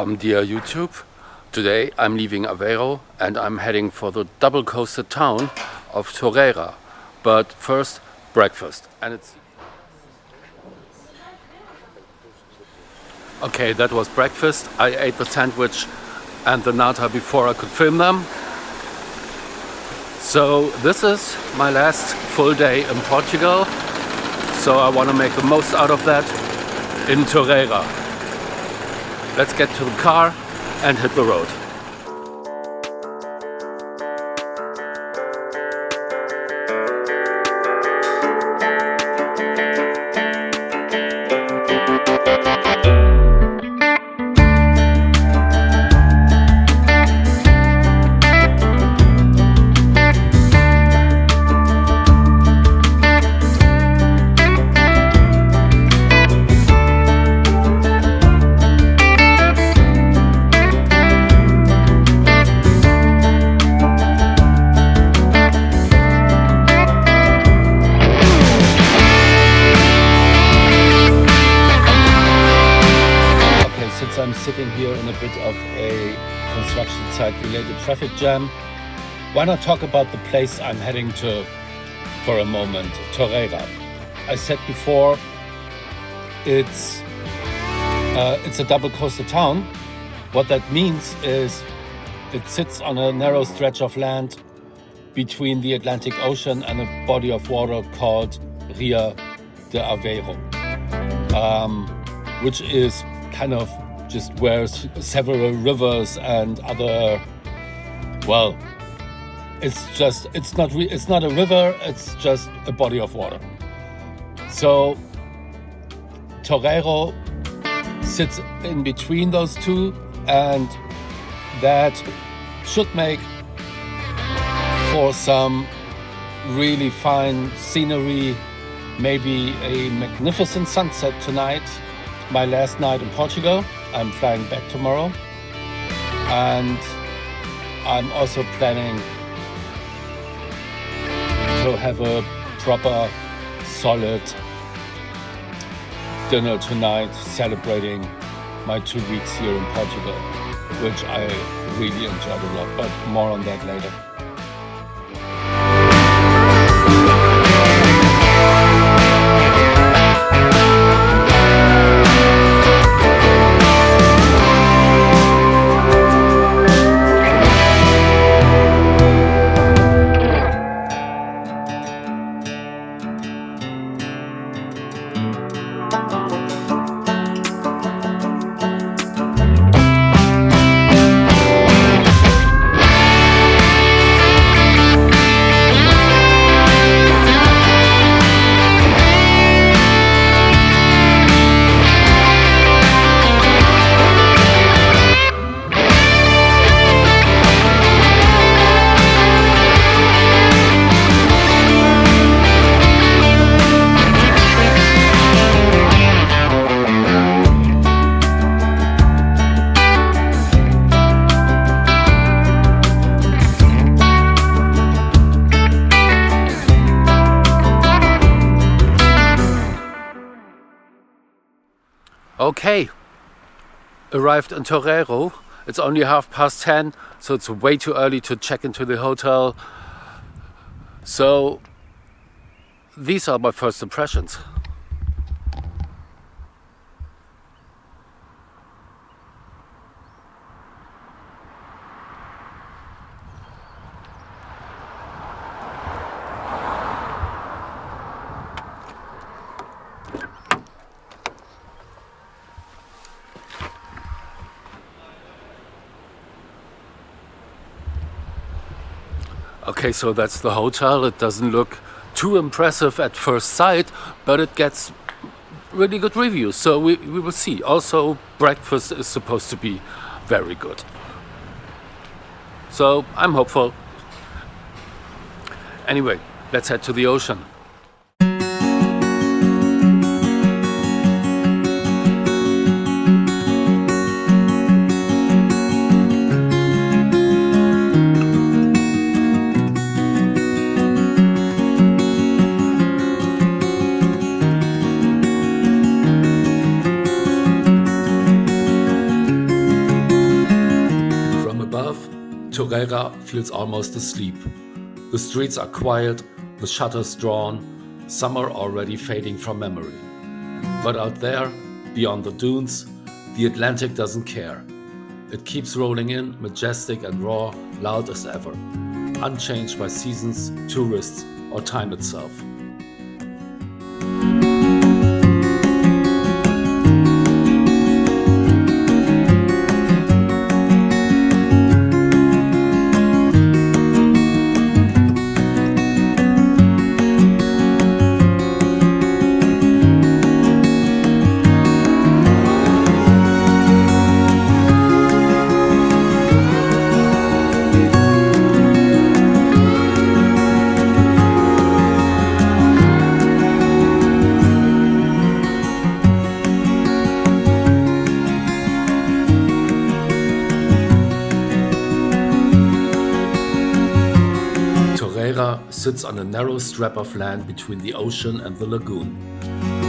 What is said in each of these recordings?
Welcome, dear YouTube. Today I'm leaving Aveiro and I'm heading for the double-coasted town of Torreira. But first, breakfast. Okay, that was breakfast. I ate the sandwich and the nata before I could film them. So this is my last full day in Portugal. So I want to make the most out of that in Torreira. Let's get to the car and hit the road. I'm sitting here in a bit of a construction site related traffic jam. Why not talk about the place I'm heading to for a moment, Torreira. I said before, it's a double coasted town. What that means is it sits on a narrow stretch of land between the Atlantic Ocean and a body of water called Ria de Aveiro, which is kind of just where several rivers and other, well, it's not a river, it's just a body of water. So Torreira sits in between those two, and that should make for some really fine scenery, maybe a magnificent sunset tonight. My last night in Portugal. I'm flying back tomorrow, and I'm also planning to have a proper, solid dinner tonight, celebrating my 2 weeks here in Portugal, which I really enjoyed a lot, but more on that later. Okay, arrived in Torreira. It's only 10:30, so it's way too early to check into the hotel. So these are my first impressions. Okay, so that's the hotel. It doesn't look too impressive at first sight, but it gets really good reviews, so we will see. Also, breakfast is supposed to be very good. So I'm hopeful. Anyway, let's head to the ocean. Torreira feels almost asleep. The streets are quiet, the shutters drawn, summer already fading from memory. But out there, beyond the dunes, the Atlantic doesn't care. It keeps rolling in, majestic and raw, loud as ever, unchanged by seasons, tourists, or time itself. Torreira sits on a narrow strip of land between the ocean and the lagoon.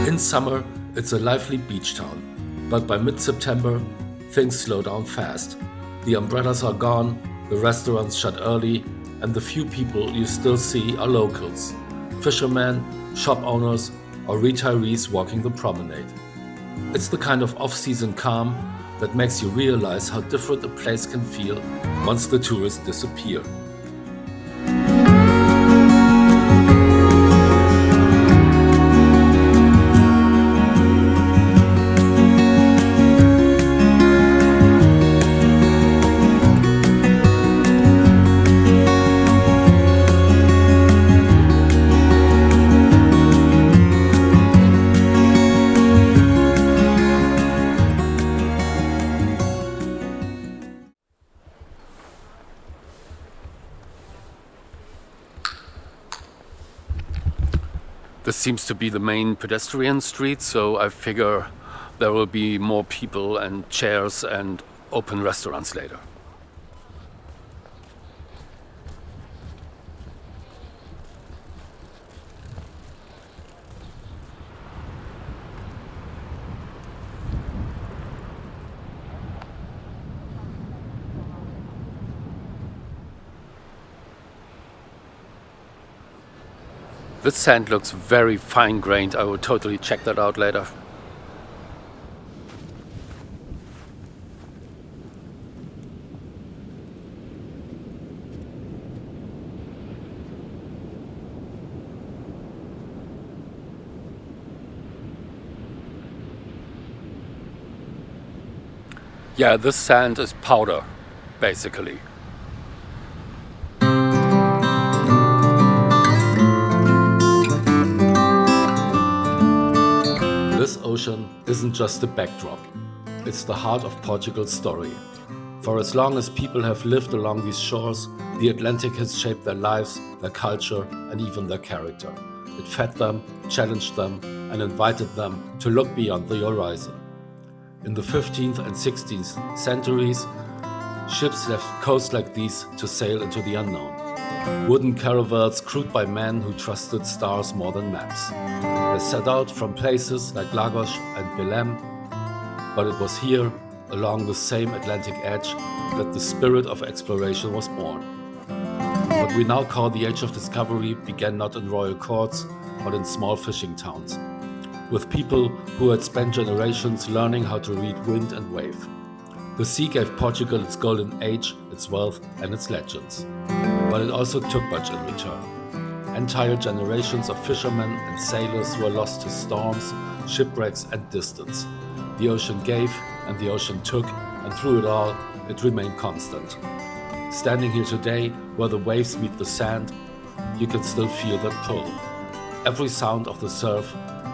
In summer, it's a lively beach town, but by mid-September, things slow down fast. The umbrellas are gone, the restaurants shut early, and the few people you still see are locals, fishermen, shop owners, or retirees walking the promenade. It's the kind of off-season calm that makes you realize how different a place can feel once the tourists disappear. This seems to be the main pedestrian street, so I figure there will be more people and chairs and open restaurants later. This sand looks very fine-grained. I will totally check that out later. Yeah, this sand is powder, basically. This ocean isn't just a backdrop, it's the heart of Portugal's story. For as long as people have lived along these shores, the Atlantic has shaped their lives, their culture, and even their character. It fed them, challenged them, and invited them to look beyond the horizon. In the 15th and 16th centuries, ships left coasts like these to sail into the unknown. Wooden caravels crewed by men who trusted stars more than maps. They set out from places like Lagos and Belém, but it was here, along the same Atlantic edge, that the spirit of exploration was born. What we now call the Age of Discovery began not in royal courts, but in small fishing towns, with people who had spent generations learning how to read wind and wave. The sea gave Portugal its golden age, its wealth, and its legends. But it also took much in return. Entire generations of fishermen and sailors were lost to storms, shipwrecks, and distance. The ocean gave and the ocean took, and through it all, it remained constant. Standing here today, where the waves meet the sand, you can still feel that pull. Every sound of the surf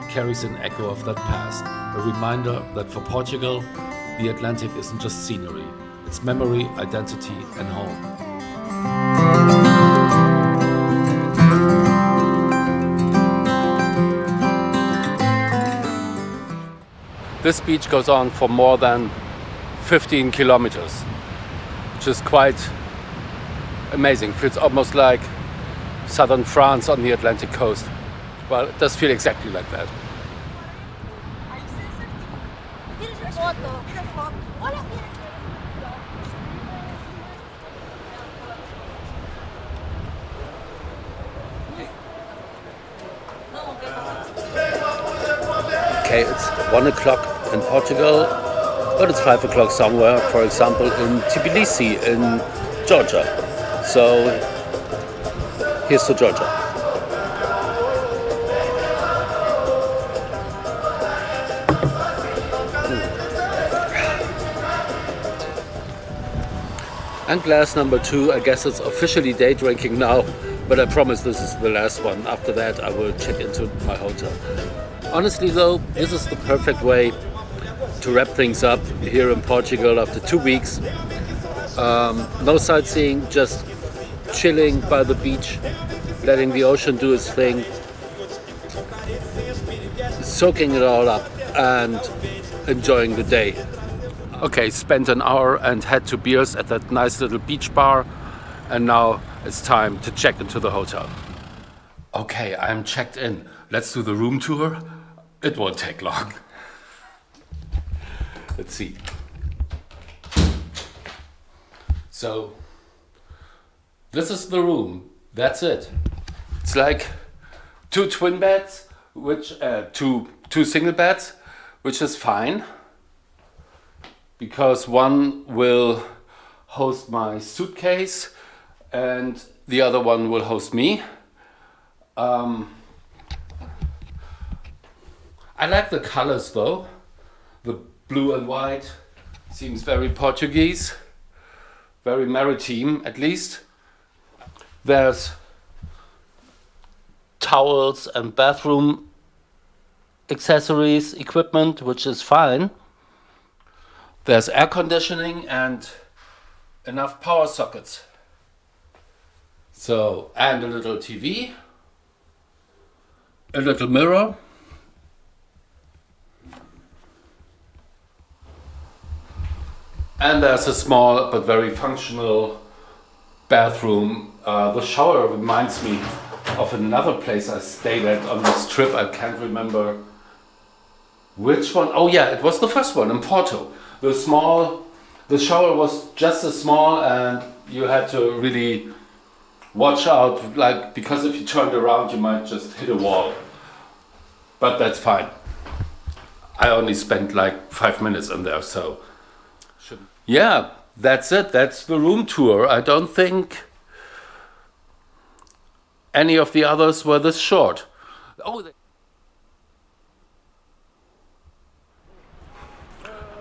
carries an echo of that past, a reminder that for Portugal, the Atlantic isn't just scenery, it's memory, identity, and home. This beach goes on for more than 15 kilometers, which is quite amazing. Feels almost like southern France on the Atlantic coast. Well, it does feel exactly like that. Okay, it's 1 o'clock in Portugal, but it's 5 o'clock somewhere, for example, in Tbilisi in Georgia. So here's to Georgia. And glass number 2, I guess it's officially day drinking now, but I promise this is the last one. After that, I will check into my hotel. Honestly though, this is the perfect way to wrap things up here in Portugal after 2 weeks. No sightseeing, just chilling by the beach, letting the ocean do its thing, soaking it all up and enjoying the day. Okay, spent an hour and had 2 beers at that nice little beach bar, and now it's time to check into the hotel. Okay, I'm checked in. Let's do the room tour. It won't take long. Let's see. So, this is the room. That's it. It's like 2 twin beds, which two single beds, which is fine, because one will host my suitcase and the other one will host me. I like the colors though. The blue and white seems very Portuguese, very maritime at least. There's towels and bathroom accessories, equipment, which is fine. There's air conditioning and enough power sockets. So, and a little TV, a little mirror, and there's a small but very functional bathroom. The shower reminds me of another place I stayed at on this trip. I can't remember which one. Oh yeah, it was the first one in Porto. The shower was just as small, and you had to really watch out, like, because if you turned around you might just hit a wall. But that's fine. I only spent like 5 minutes in there, so yeah, that's it. That's the room tour. I don't think any of the others were this short.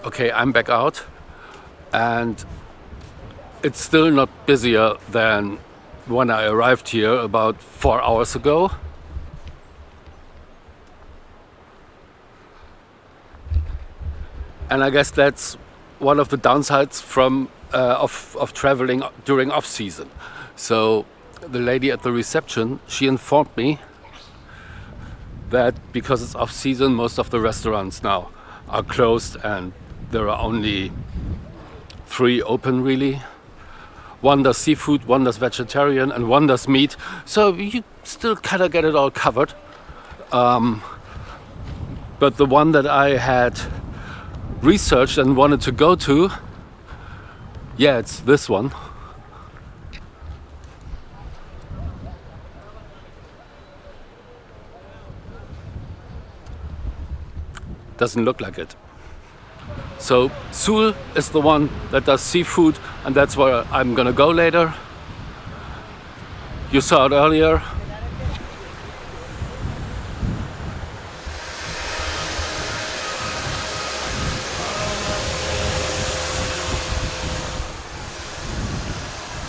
Okay, I'm back out, and it's still not busier than when I arrived here about 4 hours ago. And I guess that's one of the downsides of traveling during off season. So the lady at the reception, she informed me that because it's off season, most of the restaurants now are closed, and there are only 3 open really. One does seafood, one does vegetarian, and one does meat. So you still kind of get it all covered. But the one that I had researched and wanted to go to, yeah, it's this one. Doesn't look like it. So Sul is the one that does seafood, and that's where I'm gonna go later. You saw it earlier.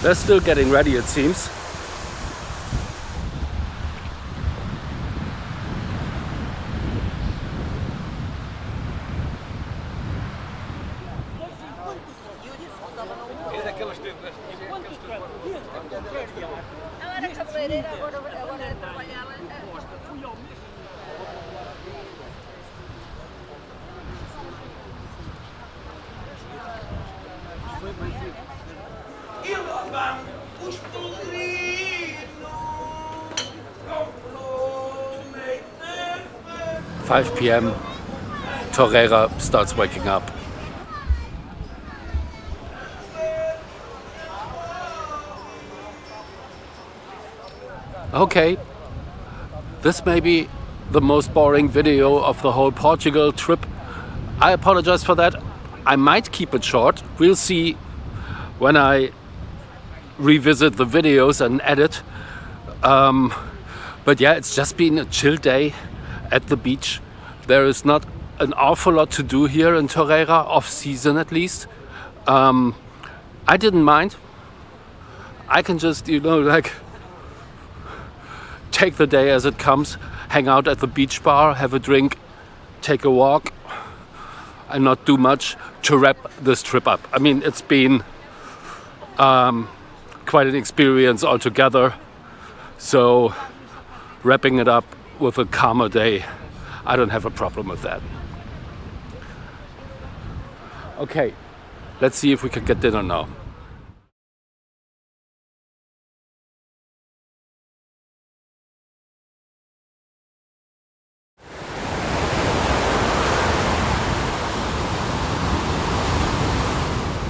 They're still getting ready, it seems. Five p.m. Torreira starts waking up. Okay, this may be the most boring video of the whole Portugal trip. I apologize for that. I might keep it short. We'll see when I revisit the videos and edit. But yeah, it's just been a chill day at the beach. There is not an awful lot to do here in Torreira, off season at least. I didn't mind. I can just, like take the day as it comes, hang out at the beach bar, have a drink, take a walk, and not do much to wrap this trip up. I mean, it's been quite an experience altogether. So wrapping it up with a calmer day, I don't have a problem with that. Okay, let's see if we can get dinner now.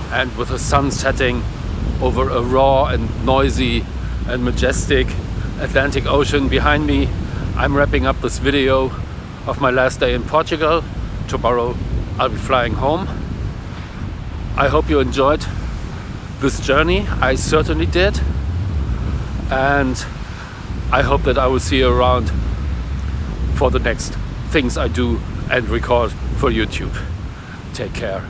And with the sun setting over a raw and noisy and majestic Atlantic Ocean behind me, I'm wrapping up this video of my last day in Portugal. Tomorrow I'll be flying home. I hope you enjoyed this journey. I certainly did. And I hope that I will see you around for the next things I do and record for YouTube. Take care.